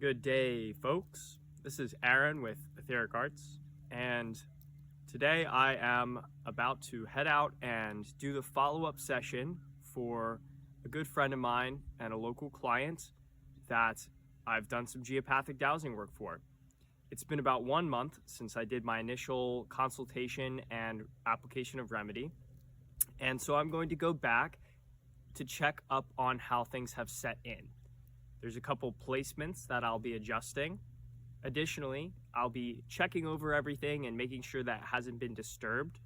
Good day, folks. This is Aaron with Etheric Arts, and today I am about to head out and do the follow-up session for a good friend of mine and a local client that I've done some geopathic dowsing work for. It's been about 1 month since I did my initial consultation and application of remedy, and so I'm going to go back to check up on how things have set in. There's a couple placements that I'll be adjusting. Additionally, I'll be checking over everything and making sure that it hasn't been disturbed.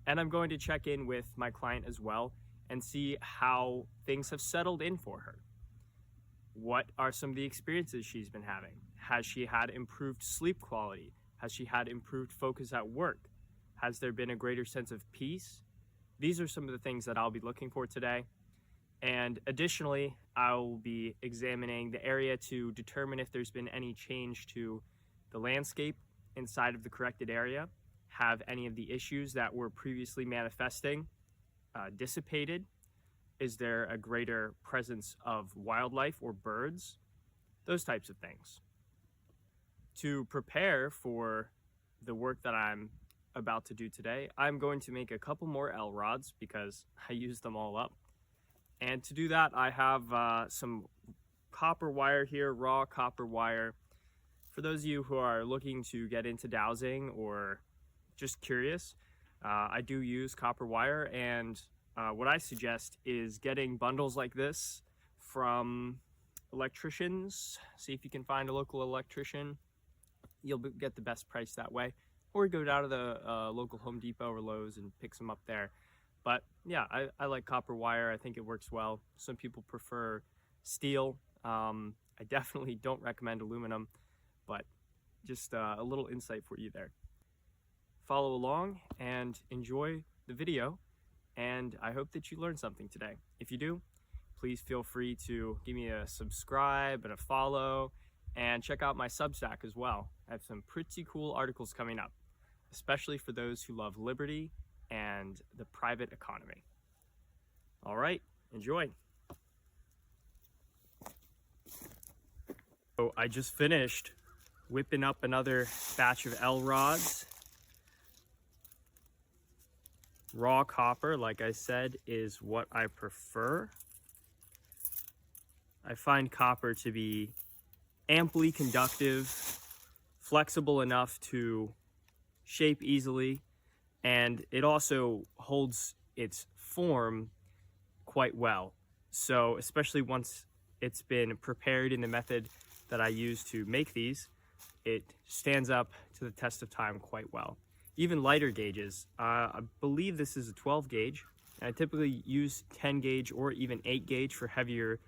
And I'm going to check in with my client as well and see how things have settled in for her. What are some of the experiences she's been having? Has she had improved sleep quality? Has she had improved focus at work? Has there been a greater sense of peace? These are some of the things that I'll be looking for today. And additionally, I'll be examining the area to determine if there's been any change to the landscape inside of the corrected area. Have any of the issues that were previously manifesting dissipated? Is there a greater presence of wildlife or birds? Those types of things. To prepare for the work that I'm about to do today, I'm going to make a couple more L rods because I used them all up. And to do that, I have some copper wire here, raw copper wire. For those of you who are looking to get into dowsing or just curious, I do use copper wire, and what I suggest is getting bundles like this from electricians. See if you can find a local electrician. You'll get the best price that way. Or go down to the local Home Depot or Lowe's and pick some up there. But yeah, I like copper wire. I think it works well. Some people prefer steel. I definitely don't recommend aluminum, but just a little insight for you there. Follow along and enjoy the video, and I hope that you learned something today. If you do, please feel free to give me a subscribe and a follow, and check out my Substack as well. I have some pretty cool articles coming up, especially for those who love liberty and the private economy. All right, enjoy. So I just finished whipping up another batch of L rods. Raw copper, like I said, is what I prefer. I find copper to be amply conductive, flexible enough to shape easily, and it also holds its form quite well. So especially once it's been prepared in the method that I use to make these, it stands up to the test of time quite well. Even lighter gauges, I believe this is a 12 gauge, and I typically use 10 gauge or even 8 gauge for heavier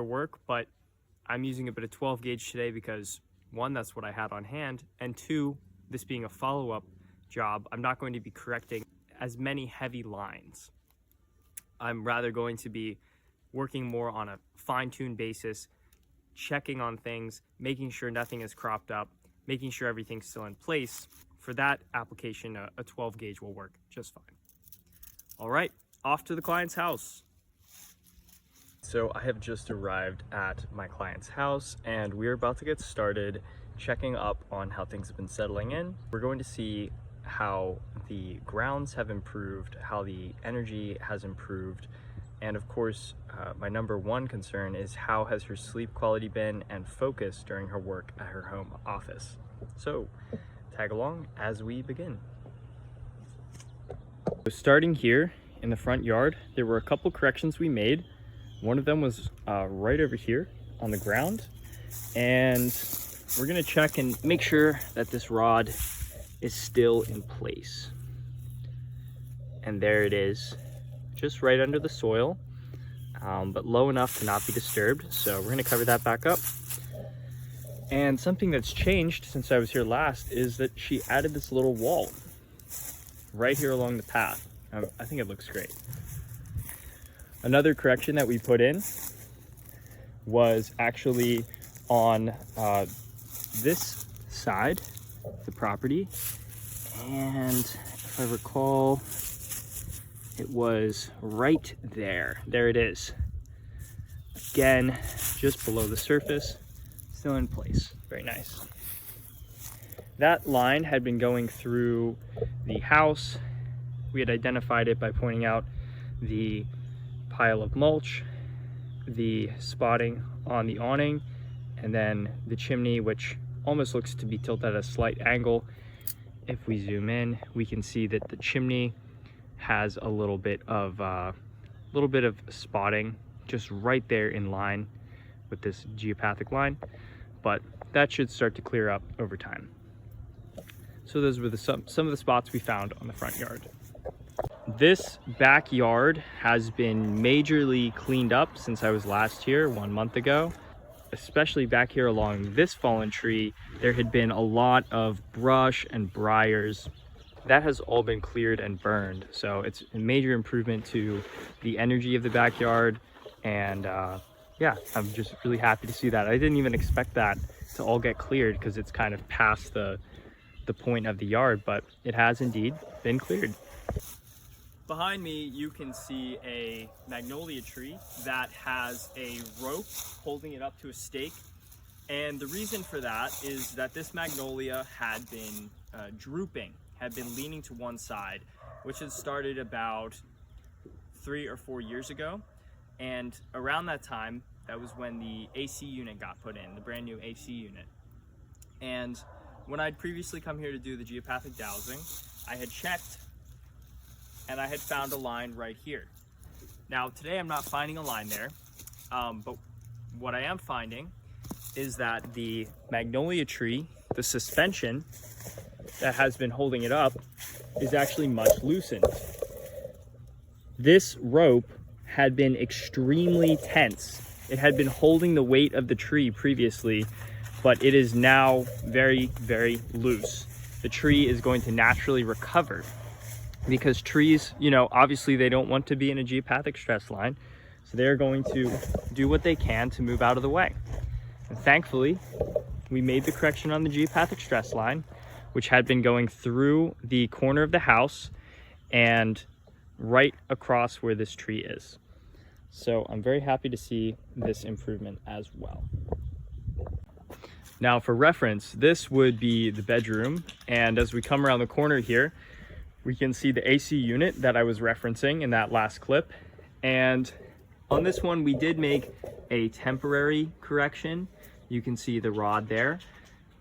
work, but I'm using a bit of 12 gauge today because 1, that's what I had on hand, and 2, this being a follow-up job, I'm not going to be correcting as many heavy lines. I'm rather going to be working more on a fine-tuned basis, checking on things, making sure nothing is cropped up, making sure everything's still in place. For that application, a 12 gauge will work just fine. All right, off to the client's house. So I have just arrived at my client's house, and we're about to get started checking up on how things have been settling in. We're going to see how the grounds have improved, how the energy has improved, and of course, my number one concern is how has her sleep quality been and focus during her work at her home office. So tag along as we begin. So starting here in the front yard, there were a couple corrections we made. One of them was right over here on the ground, and we're gonna check and make sure that this rod is still in place. And there it is, just right under the soil, but low enough to not be disturbed. So we're gonna cover that back up. And something that's changed since I was here last is that she added this little wall right here along the path. I think it looks great. Another correction that we put in was actually on this side of the property, and if I recall, it was right there. There it is. Again, just below the surface. still in place. Very nice. That line had been going through the house. We had identified it by pointing out the pile of mulch, the spotting on the awning, and then the chimney, which almost looks to be tilted at a slight angle. If we zoom in, we can see that the chimney has a little bit of spotting just right there in line with this geopathic line, but that should start to clear up over time. So those were some of the spots we found on the front yard. This backyard has been majorly cleaned up since I was last here 1 month ago. Especially back here along this fallen tree, there had been a lot of brush and briars. That has all been cleared and burned. So it's a major improvement to the energy of the backyard. And yeah, I'm just really happy to see that. I didn't even expect that to all get cleared because it's kind of past the point of the yard, but it has indeed been cleared. Behind me, you can see a magnolia tree that has a rope holding it up to a stake. And the reason for that is that this magnolia had been drooping, had been leaning to one side, which had started about 3 or 4 years ago. And around that time, that was when the AC unit got put in, the brand new AC unit. And when I'd previously come here to do the geopathic dowsing, I had checked and I had found a line right here. Now today I'm not finding a line there, but what I am finding is that the magnolia tree, the suspension that has been holding it up, is actually much loosened. This rope had been extremely tense. It had been holding the weight of the tree previously, but it is now very, very loose. The tree is going to naturally recover because trees, you know, obviously they don't want to be in a geopathic stress line. So they're going to do what they can to move out of the way. And thankfully, we made the correction on the geopathic stress line, which had been going through the corner of the house and right across where this tree is. So I'm very happy to see this improvement as well. Now for reference, this would be the bedroom, and as we come around the corner here, we can see the AC unit that I was referencing in that last clip. And on this one, we did make a temporary correction. You can see the rod there.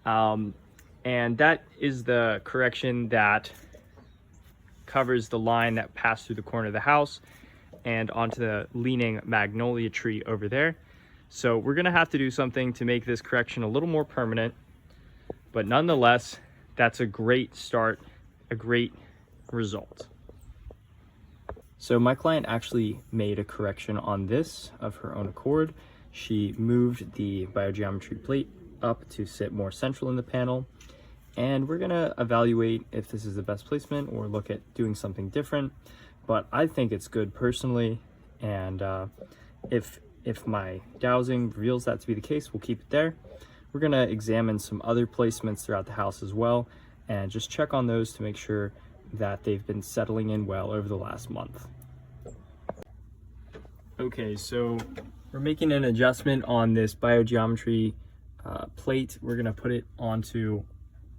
And that is the correction that covers the line that passed through the corner of the house and onto the leaning magnolia tree over there. So we're gonna have to do something to make this correction a little more permanent, but nonetheless, that's a great start, a great result. So my client actually made a correction on this of her own accord. She moved the BioGeometry plate up to sit more central in the panel, and we're gonna evaluate if this is the best placement or look at doing something different. But I think it's good personally, and if my dowsing reveals that to be the case, we'll keep it there. We're gonna examine some other placements throughout the house as well, and just check on those to make sure that they've been settling in well over the last month. Okay, so we're making an adjustment on this BioGeometry plate. We're gonna put it onto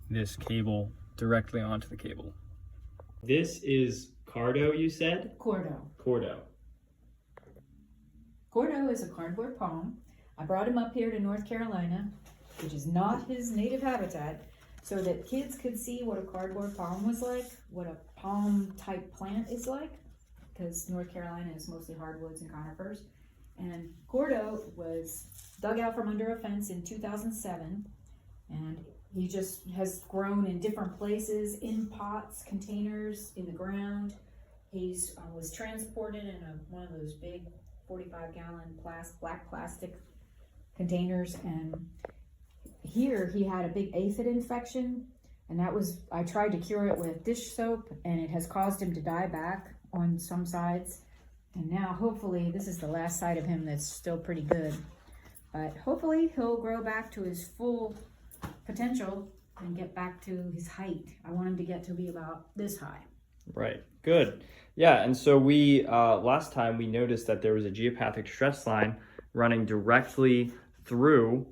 this cable, directly onto the cable. This is Cardo, you said? Cordo. Cordo. Cordo is a cardboard palm. I brought him up here to North Carolina, which is not his native habitat, so that kids could see what a cardboard palm was like, what a palm type plant is like, because North Carolina is mostly hardwoods and conifers. And Cordo was dug out from under a fence in 2007, and he just has grown in different places, in pots, containers, in the ground. He's was transported in one of those big 45-gallon black plastic containers, and here he had a big aphid infection, and I tried to cure it with dish soap, and it has caused him to die back on some sides. And now hopefully this is the last side of him that's still pretty good, but hopefully he'll grow back to his full potential and get back to his height. I want him to get to be about this high. Right, good. Yeah, and so we, last time we noticed that there was a geopathic stress line running directly through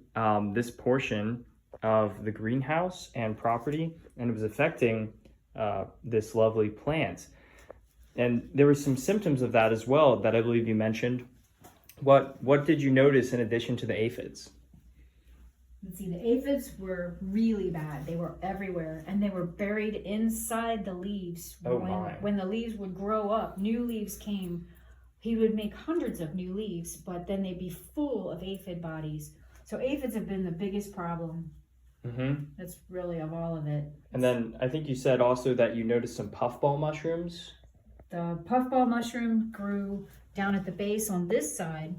this portion of the greenhouse and property, and it was affecting this lovely plant. And there were some symptoms of that as well that I believe you mentioned. What did you notice in addition to the aphids? Let's see, the aphids were really bad. They were everywhere, and they were buried inside the leaves. When the leaves would grow up, new leaves came. He would make hundreds of new leaves, but then they'd be full of aphid bodies. So aphids have been the biggest problem. Mm-hmm. That's really of all of it. And then I think you said also that you noticed some puffball mushrooms. The puffball mushroom grew down at the base on this side,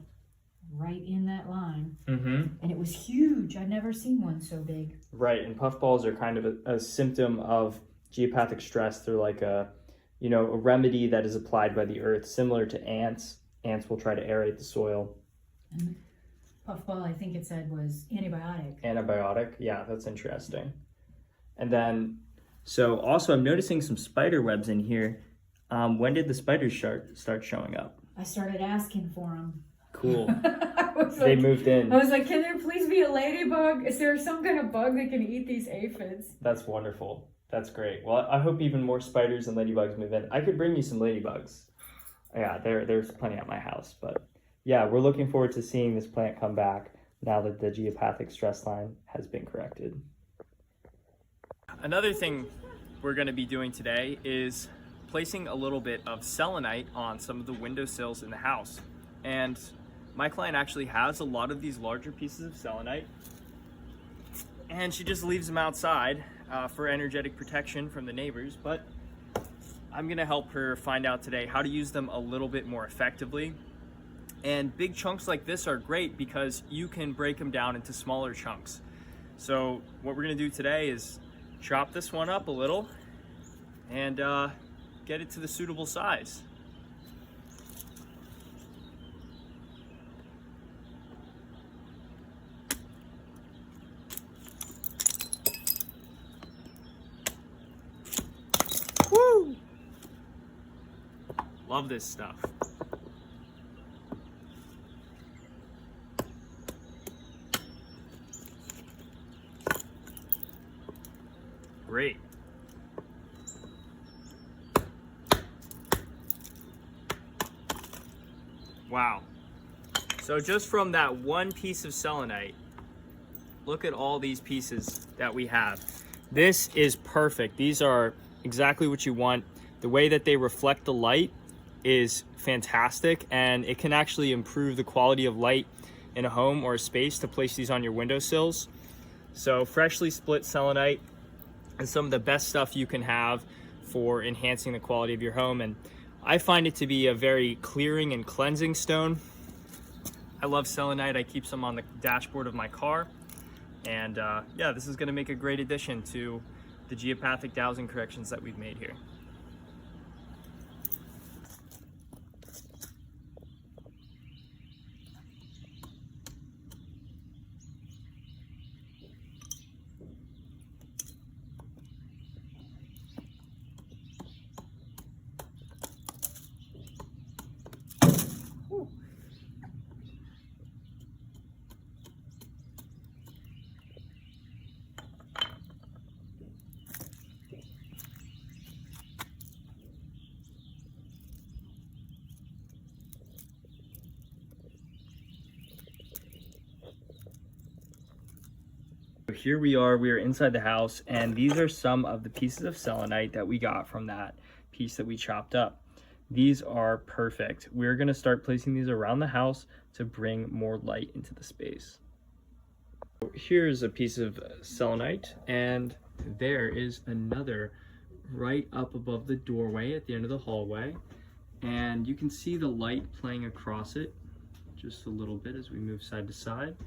right in that line. Mm-hmm. And it was huge. I'd never seen one so big. Right, and puffballs are kind of a symptom of geopathic stress. They're like a remedy that is applied by the earth, similar to ants. Ants will try to aerate the soil. And puffball, I think it said, was antibiotic. Antibiotic, yeah, that's interesting. And then, so also I'm noticing some spider webs in here. When did the spiders start showing up? I started asking for them. Cool. They moved in. I was like, can there please be a ladybug? Is there some kind of bug that can eat these aphids? That's wonderful. That's great. Well, I hope even more spiders and ladybugs move in. I could bring you some ladybugs. Yeah, there's plenty at my house. But yeah, we're looking forward to seeing this plant come back now that the geopathic stress line has been corrected. Another thing we're going to be doing today is placing a little bit of selenite on some of the windowsills in the house. And my client actually has a lot of these larger pieces of selenite, and she just leaves them outside for energetic protection from the neighbors. But I'm gonna help her find out today how to use them a little bit more effectively. And big chunks like this are great because you can break them down into smaller chunks. So what we're gonna do today is chop this one up a little and get it to the suitable size. Woo! Love this stuff. Great. Wow. So just from that one piece of selenite, look at all these pieces that we have. This is perfect. These are exactly what you want. The way that they reflect the light is fantastic, and it can actually improve the quality of light in a home or a space to place these on your windowsills. So freshly split selenite is some of the best stuff you can have for enhancing the quality of your home. And I find it to be a very clearing and cleansing stone. I love selenite. I keep some on the dashboard of my car. And yeah, this is gonna make a great addition to the geopathic dowsing corrections that we've made here. Here we are inside the house, and these are some of the pieces of selenite that we got from that piece that we chopped up. These are perfect. We're gonna start placing these around the house to bring more light into the space. Here's a piece of selenite, and there is another right up above the doorway at the end of the hallway. And you can see the light playing across it just a little bit as we move side to side.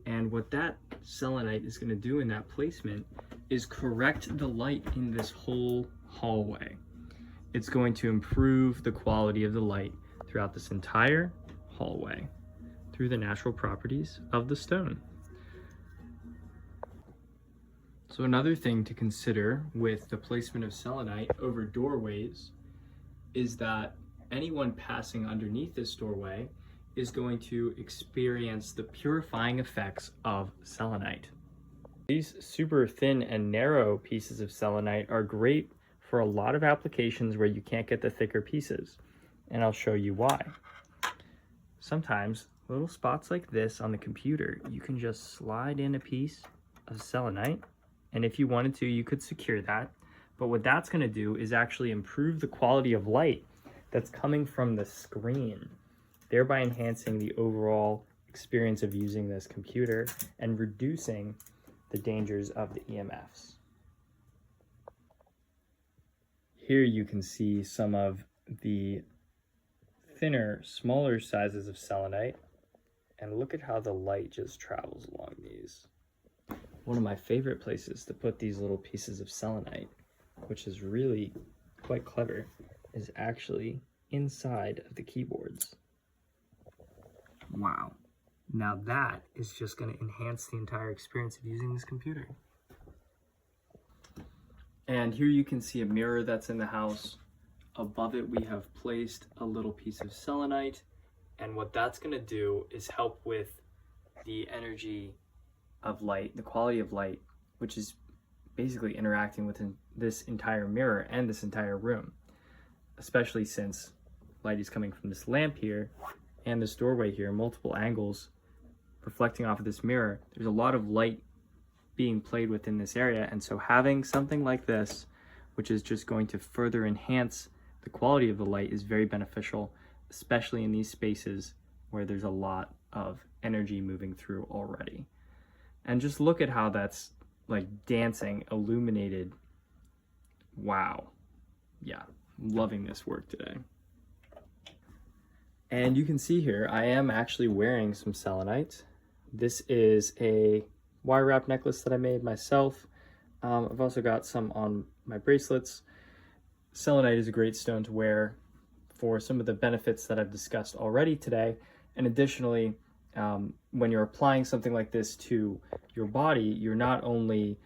And what that selenite is going to do in that placement is correct the light in this whole hallway. It's going to improve the quality of the light throughout this entire hallway through the natural properties of the stone. So another thing to consider with the placement of selenite over doorways is that anyone passing underneath this doorway is going to experience the purifying effects of selenite. These super thin and narrow pieces of selenite are great for a lot of applications where you can't get the thicker pieces, and I'll show you why. Sometimes little spots like this on the computer, you can just slide in a piece of selenite, and if you wanted to, you could secure that. But what that's going to do is actually improve the quality of light that's coming from the screen, thereby enhancing the overall experience of using this computer and reducing the dangers of the EMFs. Here you can see some of the thinner, smaller sizes of selenite, and look at how the light just travels along these. One of my favorite places to put these little pieces of selenite, which is really quite clever, is actually inside of the keyboards. Wow. Now that is just going to enhance the entire experience of using this computer. And here you can see a mirror that's in the house. Above it we have placed a little piece of selenite, and what that's going to do is help with the energy of light, the quality of light, which is basically interacting with this entire mirror and this entire room, especially since light is coming from this lamp here and this doorway here, multiple angles reflecting off of this mirror. There's a lot of light being played within this area, and so having something like this, which is just going to further enhance the quality of the light, is very beneficial, especially in these spaces where there's a lot of energy moving through already. And just look at how that's like dancing, illuminated. Wow. Yeah, I'm loving this work today. And you can see here, I am actually wearing some selenite. This is a wire wrap necklace that I made myself. I've also got some on my bracelets. Selenite is a great stone to wear for some of the benefits that I've discussed already today. And additionally, when you're applying something like this to your body, you're not only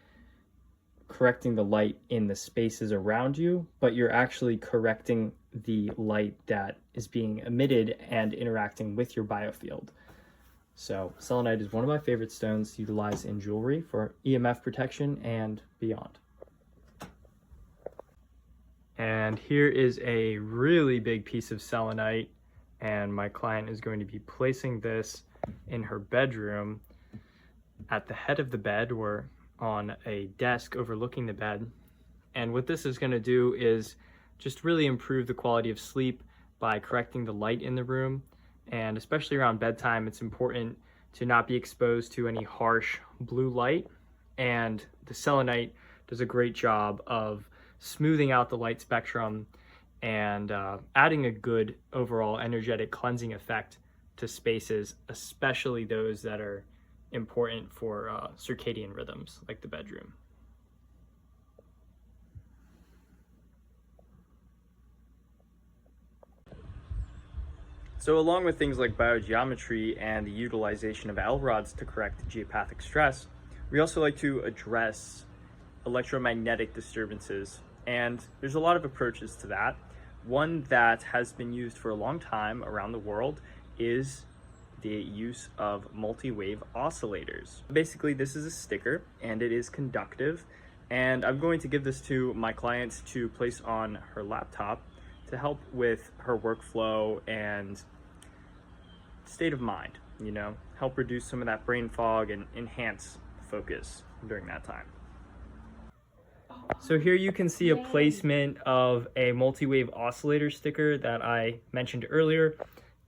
correcting the light in the spaces around you, but you're actually correcting the light that is being emitted and interacting with your biofield. So selenite is one of my favorite stones to utilize in jewelry for EMF protection and beyond. And here is a really big piece of selenite, and my client is going to be placing this in her bedroom at the head of the bed or on a desk overlooking the bed. And what this is going to do is just really improve the quality of sleep by correcting the light in the room. And especially around bedtime, it's important to not be exposed to any harsh blue light. And the selenite does a great job of smoothing out the light spectrum and adding a good overall energetic cleansing effect to spaces, especially those that are important for circadian rhythms, like the bedroom. So along with things like biogeometry and the utilization of L-rods to correct geopathic stress, we also like to address electromagnetic disturbances. And there's a lot of approaches to that. One that has been used for a long time around the world is the use of multi-wave oscillators. Basically, this is a sticker and it is conductive. And I'm going to give this to my client to place on her laptop to help with her workflow and state of mind, you know, help reduce some of that brain fog and enhance focus during that time. So here you can see a placement of a multi-wave oscillator sticker that I mentioned earlier,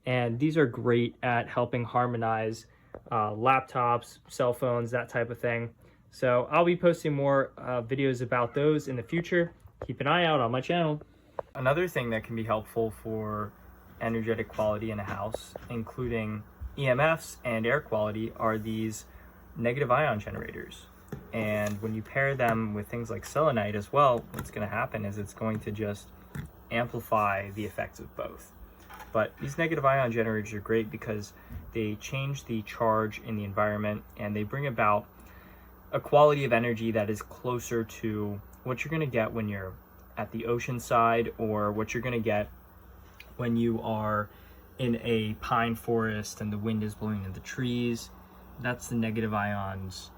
and these are great at helping harmonize laptops, cell phones, that type of thing. So I'll be posting more videos about those in the future. Keep an eye out on my channel. Another thing that can be helpful for energetic quality in a house, including EMFs and air quality, are these negative ion generators. And when you pair them with things like selenite as well, what's going to happen is it's going to just amplify the effects of both. But these negative ion generators are great because they change the charge in the environment and they bring about a quality of energy that is closer to what you're going to get when you're at the ocean side, or what you're going to get when you are in a pine forest and the wind is blowing in the trees. That's the negative ions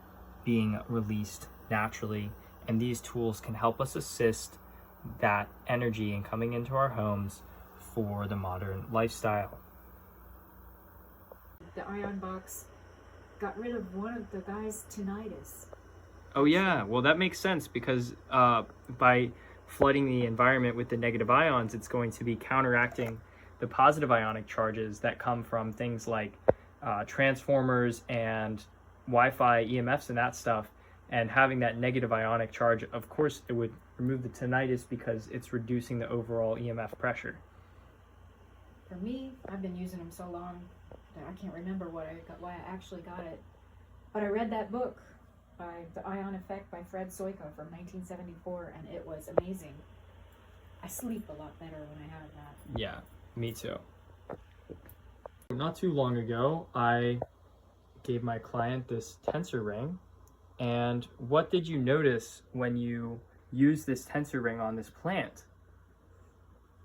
being released naturally, and these tools can help us assist that energy in coming into our homes for the modern lifestyle. The ion box got rid of one of the guy's tinnitus. Oh yeah, well that makes sense because by flooding the environment with the negative ions, it's going to be counteracting the positive ionic charges that come from things like transformers and Wi-Fi EMFs and that stuff. And having that negative ionic charge, of course, it would remove the tinnitus because it's reducing the overall EMF pressure. For me, I've been using them so long that I can't remember why I actually got it. But I read that book by The Ion Effect by Fred Soika from 1974, and it was amazing. I sleep a lot better when I have that. Yeah, me too. Not too long ago, I gave my client this tensor ring. And what did you notice when you used this tensor ring on this plant?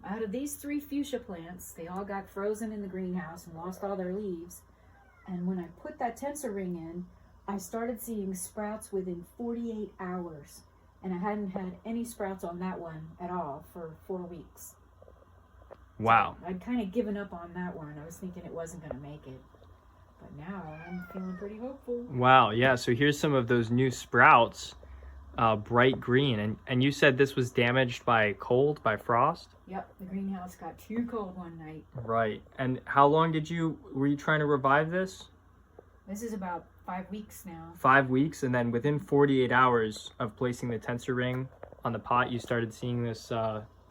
Out of these 3 fuchsia plants, they all got frozen in the greenhouse and lost all their leaves. And when I put that tensor ring in, I started seeing sprouts within 48 hours. And I hadn't had any sprouts on that one at all for 4 weeks. Wow. So I'd kind of given up on that one. I was thinking it wasn't going to make it. But now I'm feeling pretty hopeful. Wow, yeah, so here's some of those new sprouts, bright green. And you said this was damaged by cold, by frost? Yep, the greenhouse got too cold one night. Right, and how long were you trying to revive this? This is about 5 weeks now. 5 weeks, and then within 48 hours of placing the tensor ring on the pot, you started seeing this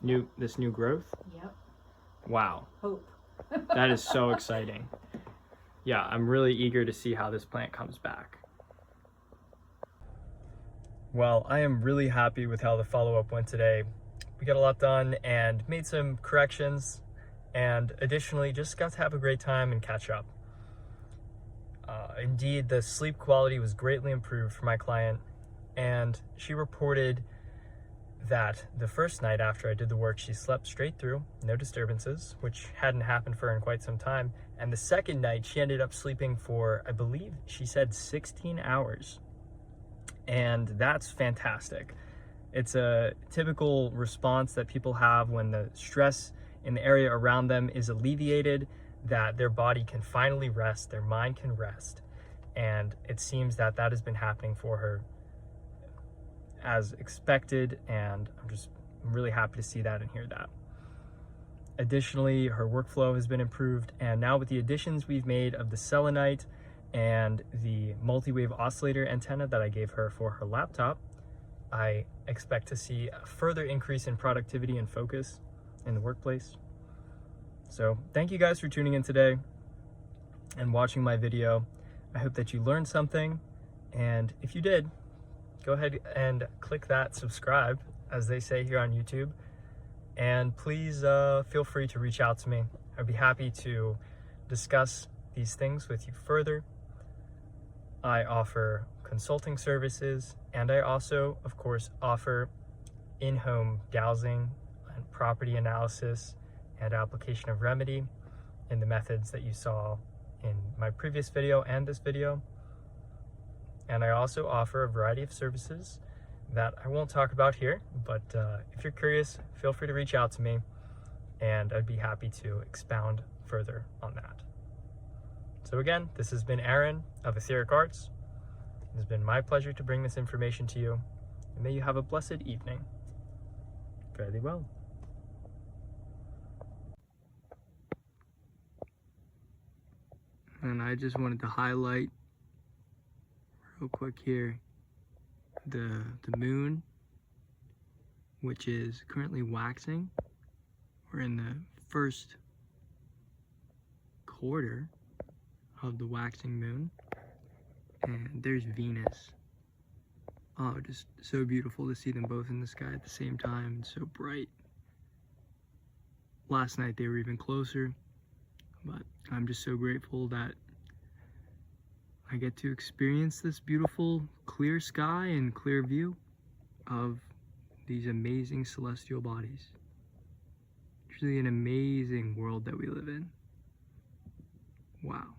new growth? Yep. Wow. Hope. That is so exciting. Yeah, I'm really eager to see how this plant comes back. Well, I am really happy with how the follow-up went today. We got a lot done and made some corrections, and additionally just got to have a great time and catch up. Indeed, the sleep quality was greatly improved for my client, and she reported that the first night after I did the work, she slept straight through, no disturbances, which hadn't happened for her in quite some time. And the second night, she ended up sleeping for, I believe she said 16 hours. And that's fantastic. It's a typical response that people have when the stress in the area around them is alleviated, that their body can finally rest, their mind can rest. And it seems that that has been happening for her as expected, and I'm really happy to see that and hear that. Additionally, her workflow has been improved, and now with the additions we've made of the selenite and the multi-wave oscillator antenna that I gave her for her laptop, I expect to see a further increase in productivity and focus in the workplace. So thank you guys for tuning in today and watching my video. I hope that you learned something, and if you did, go ahead and click that subscribe, as they say here on YouTube. And please feel free to reach out to me. I'd be happy to discuss these things with you further. I offer consulting services, and I also, of course, offer in-home dowsing and property analysis and application of remedy in the methods that you saw in my previous video and this video. And I also offer a variety of services that I won't talk about here, but if you're curious, feel free to reach out to me, and I'd be happy to expound further on that. So again, this has been Aaron of Etheric Arts. It has been my pleasure to bring this information to you, and may you have a blessed evening. Fare thee well. And I just wanted to highlight real quick here the moon, which is currently waxing. We're in the first quarter of the waxing moon, and there's Venus. Oh, just so beautiful to see them both in the sky at the same time, and so bright. Last night they were even closer, but I'm just so grateful that I get to experience this beautiful clear sky and clear view of these amazing celestial bodies. It's really an amazing world that we live in. Wow.